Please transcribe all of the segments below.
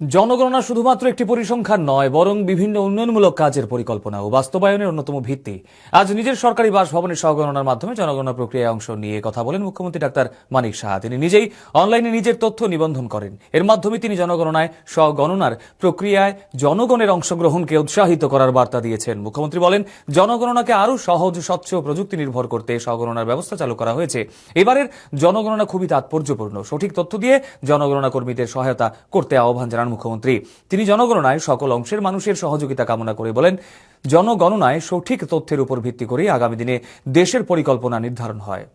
জনগণনা শুধুমাত্র একটি পরিসংখ্যান নয়, বরং বিভিন্ন উন্নয়নমূলক কাজের পরিকল্পনা ও বাস্তবায়নের অন্যতম ভিত্তি। আজ নিজের সরকারি বাসভবনের সহগণনার মাধ্যমে জনগণনা প্রক্রিয়ায় অংশ নিয়ে কথা বলেন মুখ্যমন্ত্রী ডাক্তার মানিক সাহা। তিনি নিজেই অনলাইনে নিজের তথ্য নিবন্ধন করেন। এর মাধ্যমে তিনি জনগণনায় সহগণনার প্রক্রিয়ায় জনগণের অংশগ্রহণকে উৎসাহিত করার বার্তা দিয়েছেন। মুখ্যমন্ত্রী বলেন, জনগণনাকে আরও সহজ, স্বচ্ছ, প্রযুক্তি নির্ভর করতে সহগণনার ব্যবস্থা চালু করা হয়েছে। এবারের জনগণনা খুবই তাৎপর্যপূর্ণ। সঠিক তথ্য দিয়ে জনগণনা কর্মীদের সহায়তা করতে আহ্বান জানান মুখ্যমন্ত্রী। তিনি জনগণনায় সকল অংশের মানুষের সহযোগিতা কামনা করে বলেন, জনগণনায় সঠিক তথ্যের উপর ভিত্তি করে আগামী দিনে দেশের পরিকল্পনা নির্ধারণ হয়।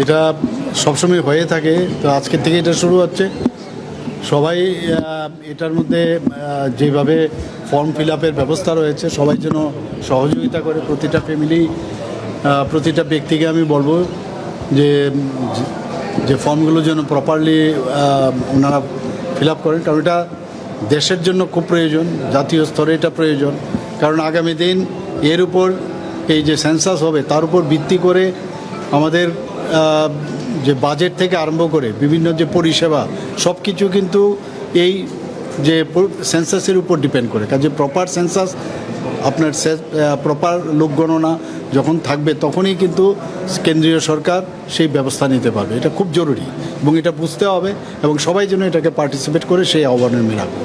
এটা সবসময় হয়ে থাকে, তো আজকের থেকে এটা শুরু হচ্ছে। সবাই এটার মধ্যে যেভাবে ফর্ম ফিল আপের ব্যবস্থা রয়েছে, সবাই যেন সহযোগিতা করে। প্রতিটা ফ্যামিলি, প্রতিটা ব্যক্তিকে আমি বলবো যে ফর্মগুলো যেন প্রপারলি ওনারা ফিল আপ করেন, কারণ এটা দেশের জন্য খুব প্রয়োজন, জাতীয় স্তরে এটা প্রয়োজন। কারণ আগামী দিন এর উপর এই যে সেন্সাস হবে, তার উপর ভিত্তি করে আমাদের যে বাজেট থেকে আরম্ভ করে বিভিন্ন যে পরিষেবা, সব কিছু কিন্তু এই যে সেন্সাসের উপর ডিপেন্ড করে। কাজে প্রপার সেন্সাস, আপনার প্রপার লোকগণনা যখন থাকবে, তখনই কিন্তু কেন্দ্রীয় সরকার সেই ব্যবস্থা নিতে পারবে। এটা খুব জরুরি এবং এটা বুঝতে হবে এবং সবাই যেন এটাকে পার্টিসিপেট করে সেই আহ্বানের মেলাবে।